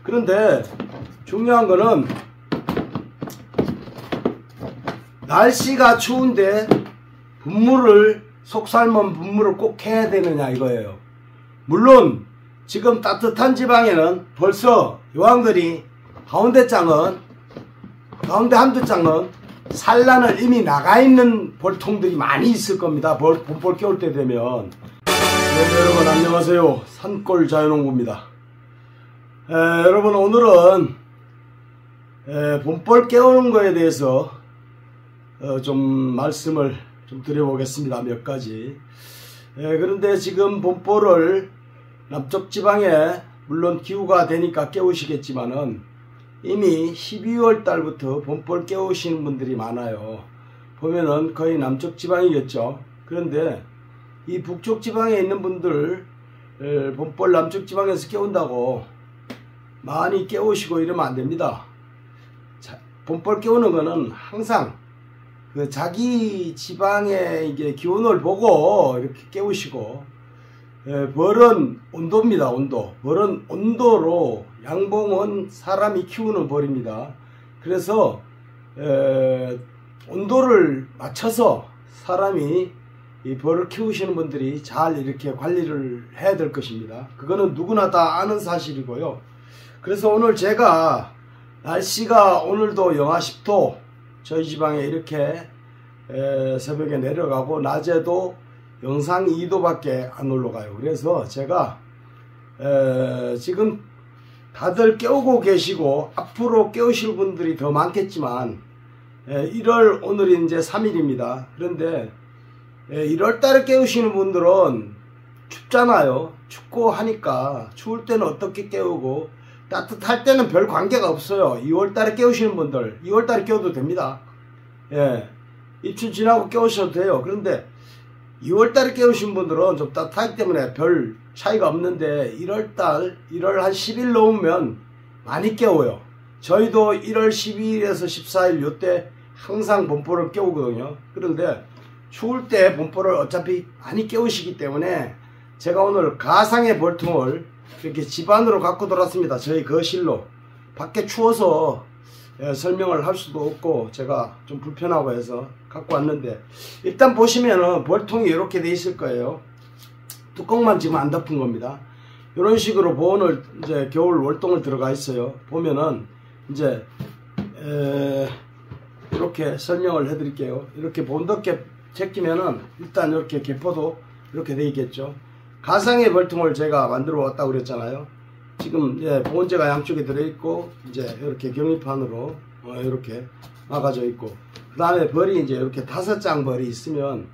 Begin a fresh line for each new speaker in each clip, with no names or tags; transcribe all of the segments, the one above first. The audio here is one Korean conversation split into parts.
그런데 중요한 거는 날씨가 추운데 속 삶은 분무를 꼭 해야 되느냐 이거예요. 물론 지금 따뜻한 지방에는 벌써 여왕들이 가운데 한두 장은 산란을 이미 나가 있는 벌통들이 많이 있을 겁니다. 봄볼 깨울 때 되면. 네, 여러분 안녕하세요. 산골 자연농부입니다. 여러분 오늘은 봄볼 깨우는 거에 대해서 좀 말씀을 좀 드려보겠습니다. 몇 가지. 그런데 지금 봄볼을 남쪽 지방에 물론 기후가 되니까 깨우시겠지만은 이미 12월 달부터 봄볼 깨우시는 분들이 많아요. 보면은 거의 남쪽 지방이겠죠. 그런데 이 북쪽 지방에 있는 분들 봄볼 남쪽 지방에서 깨운다고 많이 깨우시고 이러면 안 됩니다. 봄볼 깨우는 거는 항상 그 자기 지방의 이게 기온을 보고 이렇게 깨우시고, 벌은 온도입니다. 온도. 벌은 온도로, 양봉은 사람이 키우는 벌입니다. 그래서 온도를 맞춰서 사람이 이 벌을 키우시는 분들이 잘 이렇게 관리를 해야 될 것입니다. 그거는 누구나 다 아는 사실이고요. 그래서 오늘 제가 날씨가 오늘도 영하 10도 저희 지방에 이렇게 새벽에 내려가고 낮에도 영상 2도밖에 안 올라가요. 그래서 제가 지금 다들 깨우고 계시고 앞으로 깨우실 분들이 더 많겠지만 1월 오늘이 이제 3일입니다. 그런데 1월달에 깨우시는 분들은 춥잖아요. 춥고 하니까 추울 때는 어떻게 깨우고 따뜻할 때는 별 관계가 없어요. 2월달에 깨우시는 분들 2월달에 깨워도 됩니다. 입춘 지나고 깨우셔도 돼요. 그런데 2월달에 깨우신 분들은 좀 따뜻하기 때문에 별 차이가 없는데 1월달 1월 한 10일 넘으면 많이 깨워요. 저희도 1월 12일에서 14일 요때 항상 봄볼을 깨우거든요. 그런데 추울 때 봄볼을 어차피 많이 깨우시기 때문에 제가 오늘 가상의 벌통을 이렇게 집 안으로 갖고 돌았습니다. 저희 거실로. 밖에 추워서 설명을 할 수도 없고 제가 좀 불편하고 해서 갖고 왔는데, 일단 보시면은 벌통이 이렇게 돼 있을 거예요. 뚜껑만 지금 안 덮은 겁니다. 이런 식으로 보온을 이제 겨울 월동을 들어가 있어요. 보면은 이제 이렇게 설명을 해 드릴게요. 이렇게 본덮개 제끼면은 일단 이렇게 개포도 이렇게 돼 있겠죠. 가상의 벌통을 제가 만들어 왔다고 그랬잖아요. 지금 보온재가 양쪽에 들어있고 이제 이렇게 경리판으로 이렇게 막아져 있고, 그 다음에 벌이 이제 이렇게 5장 벌이 있으면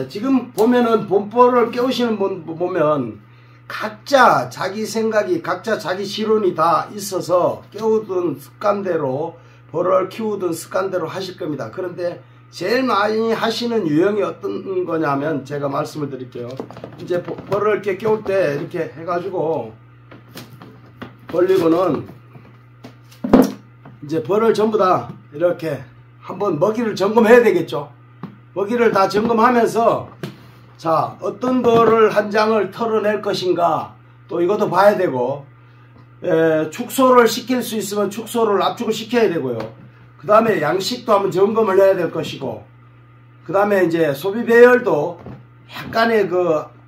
지금 보면은 봄벌을 깨우시는 분 보면 각자 자기 생각이 각자 자기 지론이 다 있어서 깨우던 습관대로 벌을 키우던 습관대로 하실 겁니다. 그런데 제일 많이 하시는 유형이 어떤 거냐면 제가 말씀을 드릴게요. 이제 벌을 이렇게 깨울 때 이렇게 해가지고 벌리고는 이제 벌을 전부 다 이렇게 한번 먹이를 점검해야 되겠죠. 먹이를 다 점검하면서 자, 어떤 벌을 한 장을 털어낼 것인가 또 이것도 봐야 되고, 축소를 시킬 수 있으면 축소를 압축을 시켜야 되고요. 그 다음에 양식도 한번 점검을 해야 될 것이고, 그 다음에 이제 소비 배열도 약간의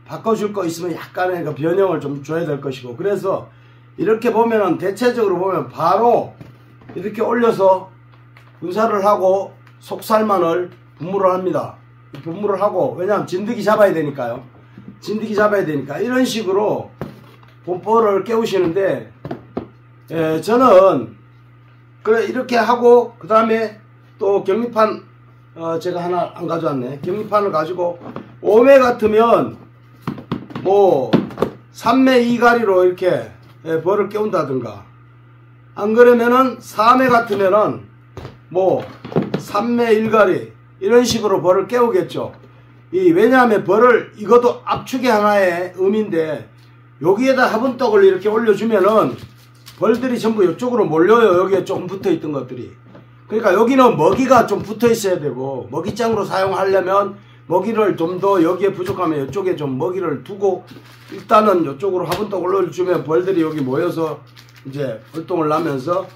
바꿔줄 거 있으면 약간의 변형을 좀 줘야 될 것이고, 그래서 이렇게 보면은 대체적으로 보면 바로 이렇게 올려서 분사를 하고 속살만을 분무를 합니다. 분무를 하고, 왜냐하면 진드기 잡아야 되니까요. 진드기 잡아야 되니까 이런 식으로 봄벌을 깨우시는데, 저는 그래 이렇게 하고 그 다음에 또 경리판 제가 하나 안 가져왔네. 경리판을 가지고 5매 같으면 뭐 3매 2가리로 이렇게 벌을 깨운다든가, 안 그러면은 4매 같으면은 뭐 3매 1가리 이런 식으로 벌을 깨우겠죠. 왜냐하면 벌을 이것도 압축의 하나의 의미인데 여기에다 화분떡을 이렇게 올려주면은 벌들이 전부 이쪽으로 몰려요. 여기에 조금 붙어있던 것들이. 그러니까 여기는 먹이가 좀 붙어 있어야 되고, 먹이장으로 사용하려면 먹이를 좀 더 여기에 부족하면 이쪽에 좀 먹이를 두고 일단은 이쪽으로 화분떡 올려주면 벌들이 여기 모여서 이제 활동을 하면서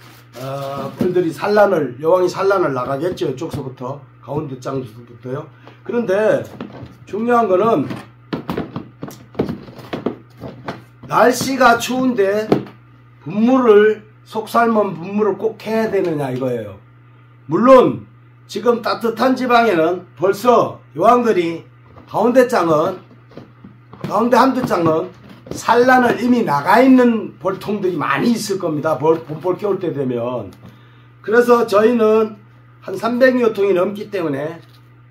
벌들이 여왕이 산란을 나가겠죠. 이쪽서부터 가운데 장부터요. 그런데 중요한 거는 날씨가 추운데 속살몬 분무를 꼭 해야 되느냐 이거예요. 물론 지금 따뜻한 지방에는 벌써 여왕들이 가운데 한두 장은 산란을 이미 나가 있는 벌통들이 많이 있을 겁니다. 봄벌 겨울 때 되면. 그래서 저희는 한 300여 통이 넘기 때문에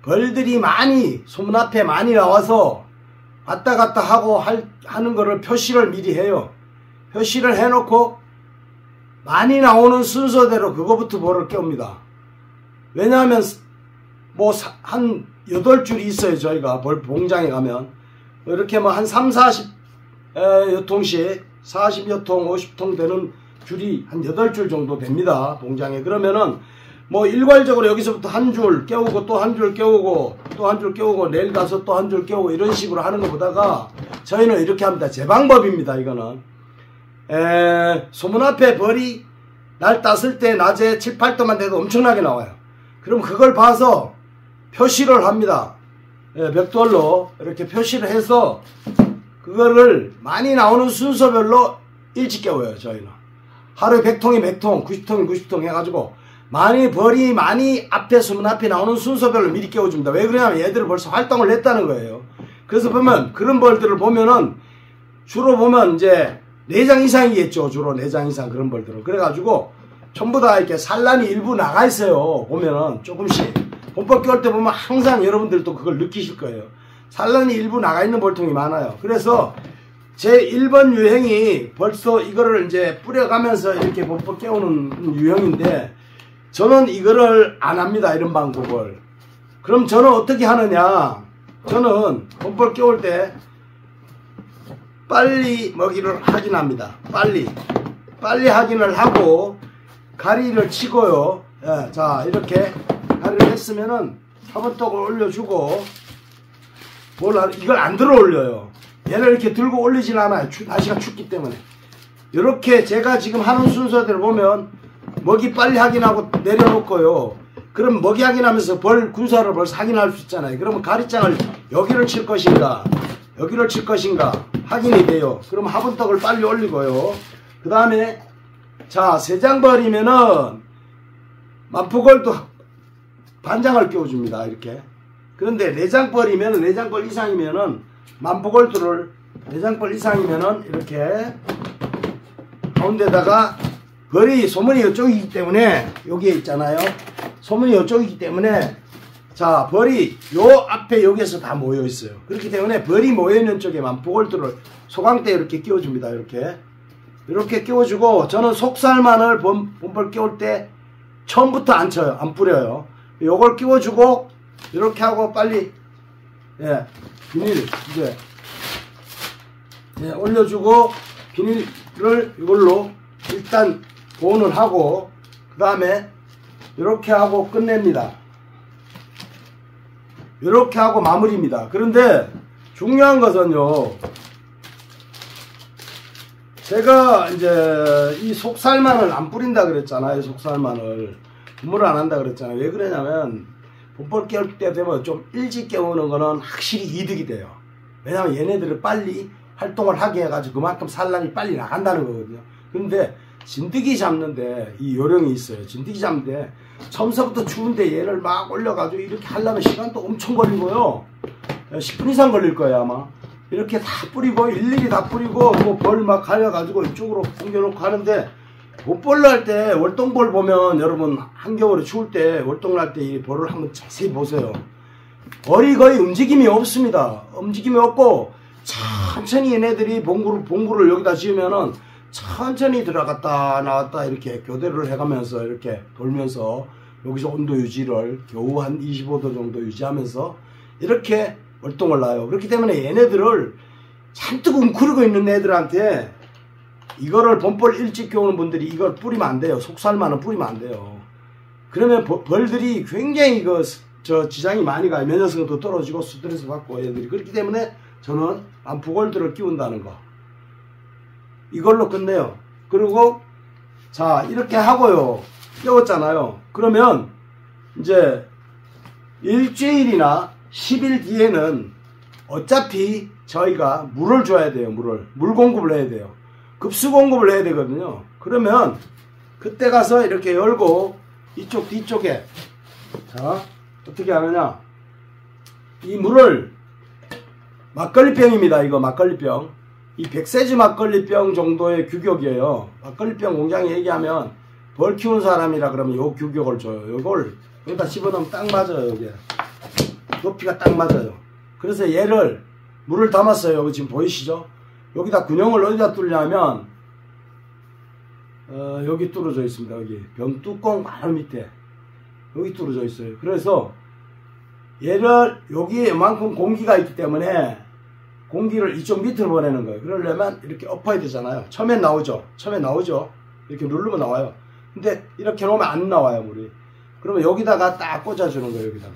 벌들이 많이 소문 앞에 많이 나와서 왔다 갔다 하고 하는 거를 표시를 미리 해요. 표시를 해놓고 많이 나오는 순서대로 그거부터 벌을 깨웁니다. 왜냐하면 뭐 한 8줄이 있어요. 저희가 벌 봉장에 가면 이렇게 뭐 한 3, 40여 통씩 40여 통, 50통 되는 줄이 한 8줄 정도 됩니다. 봉장에. 그러면은 뭐 일괄적으로 여기서부터 한 줄 깨우고 또 한 줄 깨우고 또 한 줄 깨우고 내일 가서 또 한 줄 깨우고 이런 식으로 하는 것보다가 저희는 이렇게 합니다. 제 방법입니다. 이거는 소문 앞에 벌이 날 땄을 때 낮에 7, 8도만 돼도 엄청나게 나와요. 그럼 그걸 봐서 표시를 합니다. 벽돌로 이렇게 표시를 해서 그거를 많이 나오는 순서별로 일찍 깨워요. 저희는 하루에 100통이 100통, 90통이 90통 해가지고 벌이 많이 앞에 소문 앞에 나오는 순서별로 미리 깨워줍니다. 왜 그러냐면 얘들을 벌써 활동을 했다는 거예요. 그래서 보면 그런 벌들을 보면은 주로 보면 이제 4장 이상이겠죠. 주로 4장 이상 그런 벌들은. 그래가지고 전부 다 이렇게 산란이 일부 나가 있어요. 보면은 조금씩. 봄벌 겨울 때 보면 항상 여러분들도 그걸 느끼실 거예요. 산란이 일부 나가 있는 벌통이 많아요. 그래서 제 1번 유형이 벌써 이거를 이제 뿌려가면서 이렇게 봄벌 깨우는 유형인데 저는 이거를 안 합니다. 이런 방법을. 그럼 저는 어떻게 하느냐. 저는 봄벌 깨울 때 빨리 먹이를 확인합니다. 빨리 확인을 하고 가리를 치고요. 예, 자 이렇게 가리를 했으면은 화분떡을 올려주고 이걸 안 들어 올려요. 얘를 이렇게 들고 올리진 않아요. 날씨가 춥기 때문에. 이렇게 제가 지금 하는 순서대로 보면 먹이 빨리 확인하고 내려놓고요. 그럼 먹이 확인하면서 벌 군사를 벌써 확인할 수 있잖아요. 그러면 가리장을 여기를 칠 것인가 여기를 칠 것인가 확인이 돼요. 그럼 화분떡을 빨리 올리고요. 그 다음에 자 3장벌이면은 만포걸도 반장을 끼워줍니다. 이렇게. 그런데 4장벌이면 4장벌 이상이면은 만포걸도를 4장벌 이상이면은 이렇게 가운데다가 벌이 소문이 이쪽이기 때문에 여기에 있잖아요. 소문이 이쪽이기 때문에 자 벌이 요 앞에 여기에서 다 모여 있어요. 그렇기 때문에 벌이 모여 있는 쪽에 만포걸도를 소강대에 이렇게 끼워줍니다. 이렇게 끼워주고 저는 속살만을 봄벌 끼울 때 처음부터 안 쳐요. 안 뿌려요. 요걸 끼워주고 이렇게 하고 빨리 비닐 이제 올려주고 비닐을 이걸로 일단 보온을 하고 그 다음에 이렇게 하고 끝냅니다. 이렇게 하고 마무리입니다. 그런데 중요한 것은요. 제가 이제 이 속살만을 안 뿌린다 그랬잖아요. 속살만을 분무를 안 한다 그랬잖아요. 왜 그러냐면 봄벌 깨울 때 되면 좀 일찍 깨우는 거는 확실히 이득이 돼요. 왜냐면 얘네들을 빨리 활동을 하게 해가지고 그만큼 산란이 빨리 나간다는 거거든요. 근데 진드기 잡는데 이 요령이 있어요. 진드기 잡는데 처음서부터 추운데 얘를 막 올려가지고 이렇게 하려면 시간도 엄청 걸리고요. 10분 이상 걸릴 거예요 아마. 이렇게 다 뿌리고 일일이 다 뿌리고 뭐 벌 막 가려가지고 이쪽으로 옮겨놓고 하는데 봄벌로 할 때 월동벌 보면 여러분 한겨울에 추울 때 월동을 할 때 이 벌을 한번 자세히 보세요. 벌이 거의 움직임이 없습니다. 움직임이 없고 천천히 얘네들이 봉구를 여기다 지으면은 천천히 들어갔다 나왔다 이렇게 교대를 해가면서 이렇게 돌면서 여기서 온도 유지를 겨우 한 25도 정도 유지하면서 이렇게 월동을 놔요. 그렇기 때문에 얘네들을 잔뜩 웅크리고 있는 애들한테 이거를 봄벌 일찍 깨우는 분들이 이걸 뿌리면 안 돼요. 속살만은 뿌리면 안 돼요. 그러면 벌들이 굉장히 지장이 많이 가요. 면역성도 떨어지고 스트레스 받고 애들이. 그렇기 때문에 저는 암푸골드를 끼운다는 거. 이걸로 끝내요. 그리고 자 이렇게 하고요. 깨웠잖아요. 그러면 이제 일주일이나 10일 뒤에는 어차피 저희가 물을 줘야 돼요. 물 공급을 해야 돼요. 급수 공급을 해야 되거든요. 그러면 그때 가서 이렇게 열고 이쪽 뒤쪽에 자 어떻게 하느냐, 이 물을 막걸리병입니다. 이거 막걸리병, 이 100세지 막걸리병 정도의 규격이에요. 막걸리병 공장에 얘기하면 벌 키우는 사람이라 그러면 요 규격을 줘요. 요걸 여기다 집어넣으면 딱 맞아요. 여기 높이가 딱 맞아요. 그래서 얘를 물을 담았어요. 여기 지금 보이시죠? 여기다 군용을 어디다 뚫냐면 여기 뚫어져 있습니다. 여기 병 뚜껑 바로 밑에 여기 뚫어져 있어요. 그래서 얘를 여기에 이만큼 공기가 있기 때문에 공기를 이쪽 밑으로 보내는 거예요. 그러려면 이렇게 엎어야 되잖아요. 처음엔 나오죠. 이렇게 누르면 나와요. 근데 이렇게 놓으면 안 나와요, 물이. 그러면 여기다가 딱 꽂아주는 거예요. 여기다가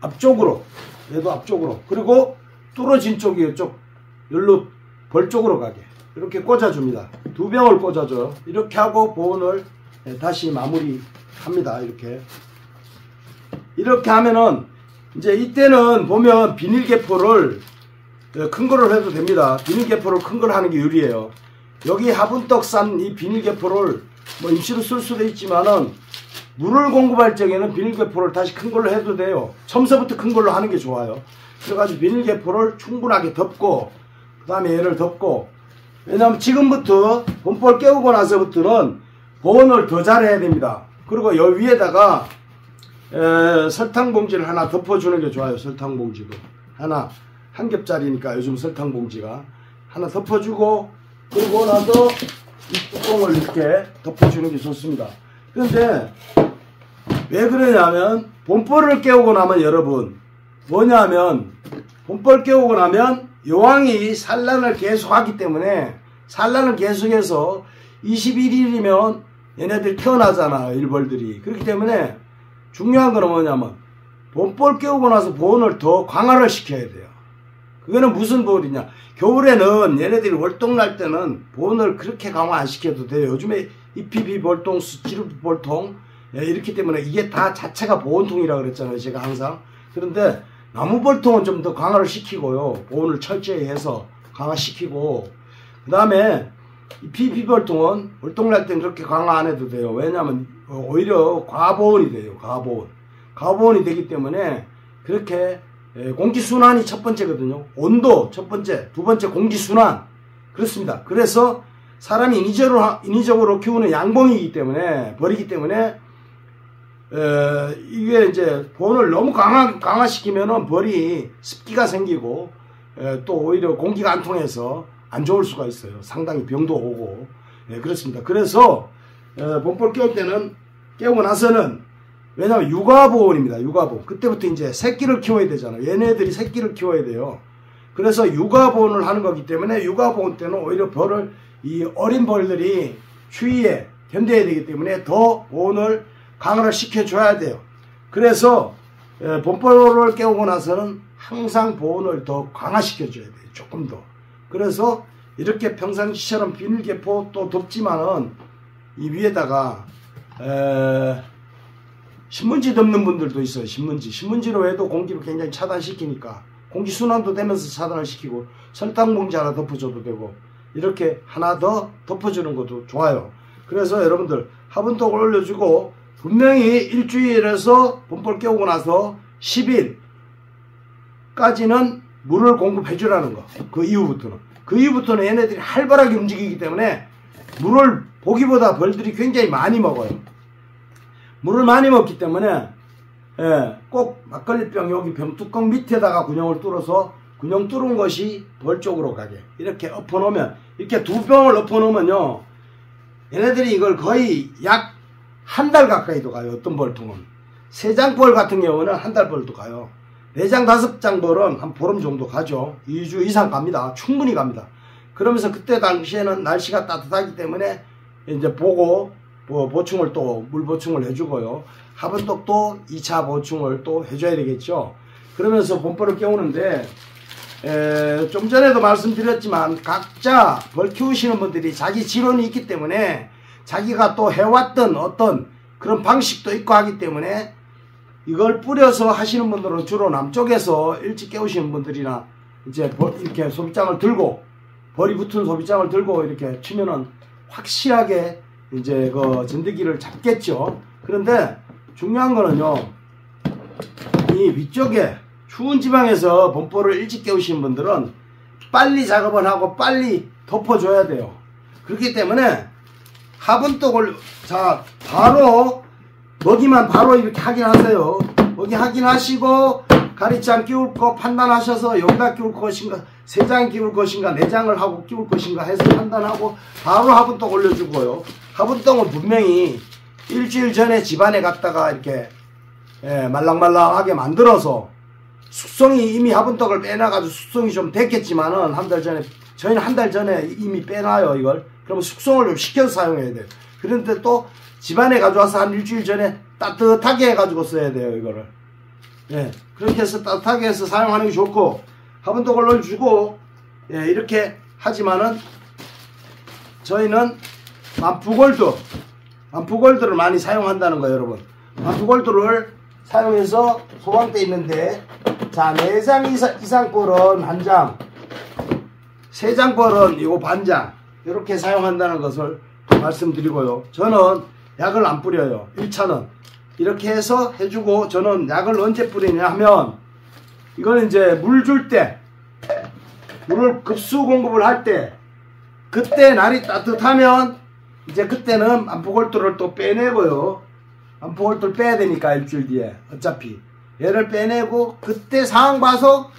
앞쪽으로, 얘도 앞쪽으로. 그리고 뚫어진 쪽이 이쪽 열로 벌 쪽으로 가게 이렇게 꽂아줍니다. 2병을 꽂아줘요. 이렇게 하고 보온을 다시 마무리합니다. 이렇게 하면은 이제 이때는 보면 비닐개포를 큰 거를 해도 됩니다. 비닐개포를 큰 걸 하는 게 유리해요. 여기 화분떡 싼 이 비닐개포를 뭐 임시로 쓸 수도 있지만은 물을 공급할 적에는 비닐개포를 다시 큰 걸로 해도 돼요. 처음서부터 큰 걸로 하는 게 좋아요. 그래가지고 비닐개포를 충분하게 덮고 그 다음에 얘를 덮고, 왜냐하면 지금부터 봄볼 깨우고 나서부터는 보온을 더 잘해야 됩니다. 그리고 여 위에다가 설탕봉지를 하나 덮어주는 게 좋아요. 설탕봉지도 하나, 한 겹짜리니까 요즘 설탕봉지가 하나 덮어주고, 그리고 나서 이 뚜껑을 이렇게 덮어주는 게 좋습니다. 그런데 왜 그러냐면 봄볼을 깨우고 나면 여러분 뭐냐면, 봄볼 깨우고 나면 여왕이 산란을 계속 하기 때문에 산란을 계속해서 21일이면 얘네들이 태어나잖아, 일벌들이. 그렇기 때문에 중요한 건 뭐냐면 봄볼 깨우고 나서 보온을 더 강화를 시켜야 돼요. 그거는 무슨 보온이냐, 겨울에는 얘네들이 월동 날 때는 보온을 그렇게 강화 안 시켜도 돼요. 요즘에 EPB 볼통, 스티로폼 볼통 이렇기 때문에 이게 다 자체가 보온통이라고 그랬잖아요, 제가 항상. 그런데 나무 볼통은 좀 더 강화를 시키고요, 보온을 철저히 해서 강화시키고, 그 다음에 이 PP 볼통은 월동 날 때는 그렇게 강화 안 해도 돼요. 왜냐하면 오히려 과보온이 돼요. 과보온이 되기 때문에 그렇게 공기순환이 첫 번째거든요. 온도 첫 번째, 두 번째 공기순환. 그렇습니다. 그래서 사람이 인위적으로 키우는 양봉이기 때문에, 벌이기 때문에 이게 이제 보온을 너무 강화시키면은 벌이 습기가 생기고 또 오히려 공기가 안 통해서 안 좋을 수가 있어요. 상당히 병도 오고. 그렇습니다. 그래서 봄볼 깨울 때는, 깨우고 나서는, 왜냐하면 육아보온입니다. 육아보온. 그때부터 이제 새끼를 키워야 되잖아요. 얘네들이 새끼를 키워야 돼요. 그래서 육아보온을 하는 거기 때문에 육아보온 때는 오히려 벌을, 이 어린 벌들이 추위에 견뎌야 되기 때문에 더 보온을 강화를 시켜줘야 돼요. 그래서 봄벌을 깨우고 나서는 항상 보온을 더 강화시켜줘야 돼요. 조금 더. 그래서 이렇게 평상시처럼 비닐개포 또 덮지만은 이 위에다가 신문지 덮는 분들도 있어요. 신문지로 해도 공기를 굉장히 차단시키니까 공기순환도 되면서 차단을 시키고, 설탕봉지 하나 덮어줘도 되고, 이렇게 하나 더 덮어주는 것도 좋아요. 그래서 여러분들 화분떡을 올려주고, 분명히 일주일에서 봄볼 깨우고 나서 10일까지는 물을 공급해 주라는 거. 그 이후부터는 얘네들이 활발하게 움직이기 때문에 물을 보기보다 벌들이 굉장히 많이 먹어요. 물을 많이 먹기 때문에 꼭 막걸리병 여기 병 뚜껑 밑에다가 군용을 뚫어서, 군용 뚫은 것이 벌 쪽으로 가게 이렇게 엎어놓으면, 이렇게 2병을 엎어놓으면요, 얘네들이 이걸 거의 약 한 달 가까이도 가요. 어떤 벌통은 3장 벌 같은 경우는 한 달 벌도 가요. 4장 5장 벌은 한 보름 정도 가죠. 2주 이상 갑니다. 충분히 갑니다. 그러면서 그때 당시에는 날씨가 따뜻하기 때문에 이제 보고 보충을 또 물 보충을 해주고요. 하번떡도 2차 보충을 또 해줘야 되겠죠. 그러면서 본볼을 깨우는데 좀 전에도 말씀드렸지만 각자 벌 키우시는 분들이 자기 지론이 있기 때문에 자기가 또 해왔던 어떤 그런 방식도 있고 하기 때문에 이걸 뿌려서 하시는 분들은 주로 남쪽에서 일찍 깨우시는 분들이나 이제 이렇게 소비장을 들고 벌이 붙은 소비장을 들고 이렇게 치면은 확실하게 이제 그 진드기를 잡겠죠. 그런데 중요한 거는요, 이 위쪽에 추운 지방에서 본볼을 일찍 깨우시는 분들은 빨리 작업을 하고 빨리 덮어줘야 돼요. 그렇기 때문에 화분떡을 자 바로 먹이만 바로 이렇게 확인하세요. 먹이 확인하시고 가리장 끼울 거 판단하셔서 여기다 끼울 것인가, 3장 끼울 것인가, 4장을 하고 끼울 것인가 해서 판단하고 바로 화분떡 올려주고요. 화분떡은 분명히 일주일 전에 집안에 갔다가 이렇게 말랑말랑하게 만들어서 숙성이 이미 화분떡을 빼놔가지고 숙성이 좀 됐겠지만은 한 달 전에, 저희는 한 달 전에 이미 빼놔요 이걸. 그러면 숙성을 좀 시켜서 사용해야 돼요. 그런데 또 집안에 가져와서 한 일주일 전에 따뜻하게 해가지고 써야 돼요 이거를. 예, 그렇게 해서 따뜻하게 해서 사용하는 게 좋고, 화분떡을 넣어주고, 예, 이렇게 하지만은 저희는 만푸골드를 많이 사용한다는 거예요 여러분. 만푸골드를 사용해서 소방대 있는데, 자 4장 이상 볼은 1장, 3장 볼은 이거 반장, 이렇게 사용한다는 것을 말씀드리고요. 저는 약을 안 뿌려요. 1차는 이렇게 해서 해주고, 저는 약을 언제 뿌리냐 하면, 이거는 이제 물 줄 때, 물을 급수 공급을 할 때, 그때 날이 따뜻하면 이제 그때는 만푸골드를 또 빼내고요. 만푸골드를 빼야 되니까 일주일 뒤에 어차피 얘를 빼내고, 그때 상황 봐서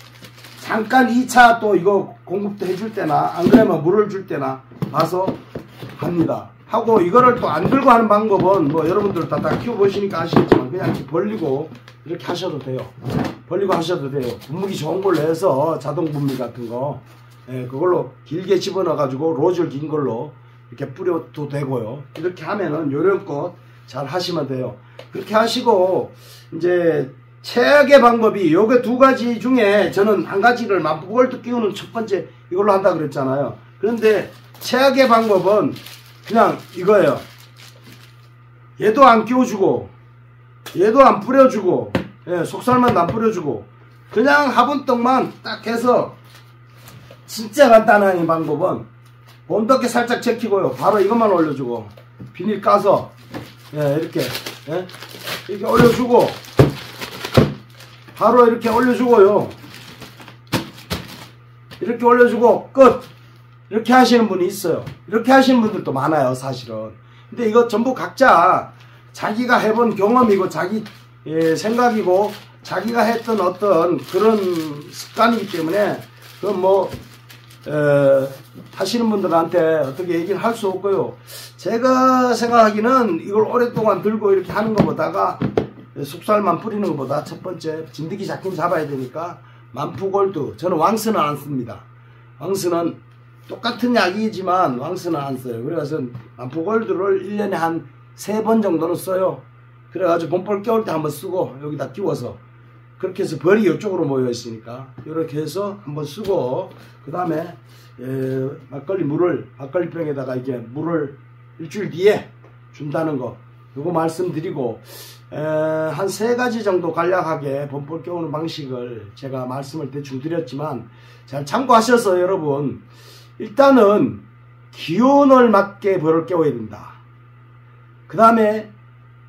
잠깐 2차 또 이거 공급도 해줄 때나 안 그러면 물을 줄 때나 봐서 합니다. 하고, 이거를 또 안 들고 하는 방법은 뭐 여러분들 다 키워보시니까 아시겠지만 그냥 이렇게 벌리고 이렇게 하셔도 돼요. 벌리고 하셔도 돼요. 분무기 좋은 걸로 해서 자동 분무기 같은 거, 예, 그걸로 길게 집어넣어 가지고 로즐 긴 걸로 이렇게 뿌려도 되고요. 이렇게 하면은 요령껏 잘 하시면 돼요. 그렇게 하시고, 이제 최악의 방법이 요게 2가지 중에 저는 한 가지를 만푸골드 끼우는 첫 번째 이걸로 한다 그랬잖아요. 그런데 최악의 방법은 그냥 이거예요. 얘도 안 끼워주고 얘도 안 뿌려주고, 예, 속살만 안 뿌려주고 그냥 화분떡만 딱 해서, 진짜 간단한 방법은 본떡에 살짝 제키고요, 바로 이것만 올려주고 비닐 까서, 예, 이렇게, 예, 이렇게 올려주고 바로 이렇게 올려주고요. 이렇게 올려주고 끝. 이렇게 하시는 분이 있어요. 이렇게 하시는 분들도 많아요 사실은. 근데 이거 전부 각자 자기가 해본 경험이고 자기 생각이고 자기가 했던 어떤 그런 습관이기 때문에 그건 뭐 하시는 분들한테 어떻게 얘기를 할 수 없고요. 제가 생각하기는 이걸 오랫동안 들고 이렇게 하는 것보다가 속살만 뿌리는 것보다 첫 번째 진드기 잡긴 잡아야 되니까 만푸골드, 저는 왕스는 안 씁니다. 왕스는 똑같은 약이지만 왕스는 안 써요. 그래서 만푸골드를 1년에 한 3번 정도는 써요. 그래가지고 본볼 깨울 때 한번 쓰고 여기다 끼워서, 그렇게 해서 벌이 이쪽으로 모여 있으니까 이렇게 해서 한번 쓰고, 그 다음에 막걸리 병에다가 이게 물을 일주일 뒤에 준다는 거, 요거 말씀드리고, 한 3가지 정도 간략하게 본볼 깨우는 방식을 제가 말씀을 대충 드렸지만 잘 참고하셔서 여러분, 일단은 기온을 맞게 벌을 깨워야 된다. 그 다음에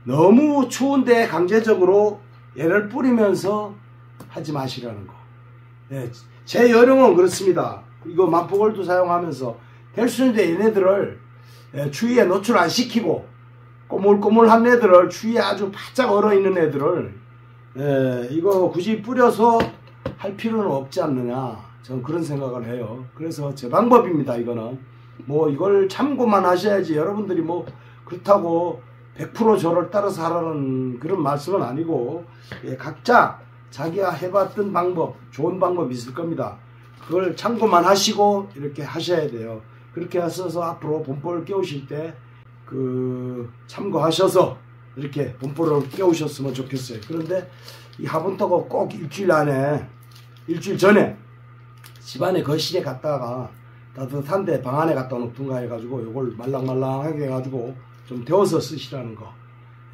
너무 추운데 강제적으로 얘를 뿌리면서 하지 마시라는 거. 예, 제 요령은 그렇습니다. 이거 만푸골드 사용하면서 될 수 있는데 얘네들을 추위에 노출 안 시키고, 꼬물꼬물한 애들을, 추위에 아주 바짝 얼어있는 애들을 이거 굳이 뿌려서 할 필요는 없지 않느냐, 저는 그런 생각을 해요. 그래서 제 방법입니다. 이거는 뭐 이걸 참고만 하셔야지, 여러분들이 뭐 그렇다고 100% 저를 따라서 하라는 그런 말씀은 아니고, 각자 자기가 해봤던 방법, 좋은 방법이 있을 겁니다. 그걸 참고만 하시고 이렇게 하셔야 돼요. 그렇게 하셔서 앞으로 본볼 깨우실 때 참고하셔서 이렇게 분포를 깨우셨으면 좋겠어요. 그런데 이 화분토가 꼭 일주일 전에 집안의 거실에 갔다가 따뜻한데 방 안에 갖다 놓든가 해가지고 요걸 말랑말랑하게 해가지고 좀 데워서 쓰시라는 거.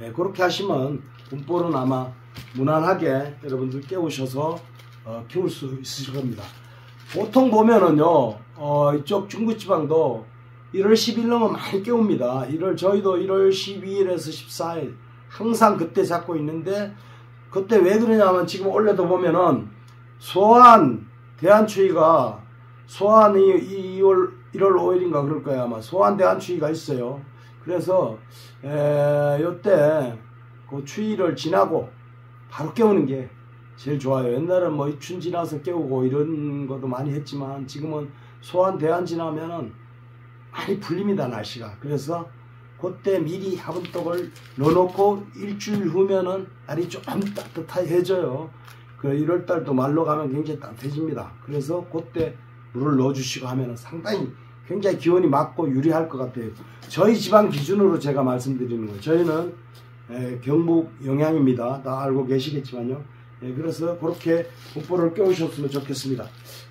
예, 그렇게 하시면 분포는 아마 무난하게 여러분들 깨우셔서 키울 수 있으실 겁니다. 보통 보면은요, 이쪽 중부지방도 1월 10일 넘으면 많이 깨웁니다. 저희도 1월 12일에서 14일 항상 그때 잡고 있는데, 그때 왜 그러냐면 지금 올해도 보면은 소환 대한추위가 소환이 1월 5일인가 그럴 거야. 아마 소환 대한추위가 있어요. 그래서 요때 그 추위를 지나고 바로 깨우는 게 제일 좋아요. 옛날엔 뭐 춘 지나서 깨우고 이런 것도 많이 했지만 지금은 소환 대한 지나면은 많이 풀립니다, 날씨가. 그래서 그때 미리 화분떡을 넣어놓고 일주일 후면은 날이 좀 따뜻해져요. 그 1월달도 말로 가면 굉장히 따뜻해집니다. 그래서 그때 물을 넣어주시고 하면은 상당히 굉장히 기온이 맞고 유리할 것 같아요. 저희 지방 기준으로 제가 말씀드리는 거예요. 저희는 경북 영양입니다. 다 알고 계시겠지만요. 그래서 그렇게 분포를 깨우셨으면 좋겠습니다.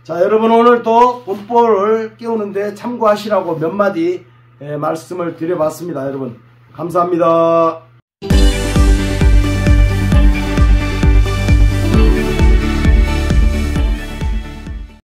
자, 여러분 오늘 또 분포를 깨우는데 참고하시라고 몇 마디 말씀을 드려봤습니다. 여러분 감사합니다.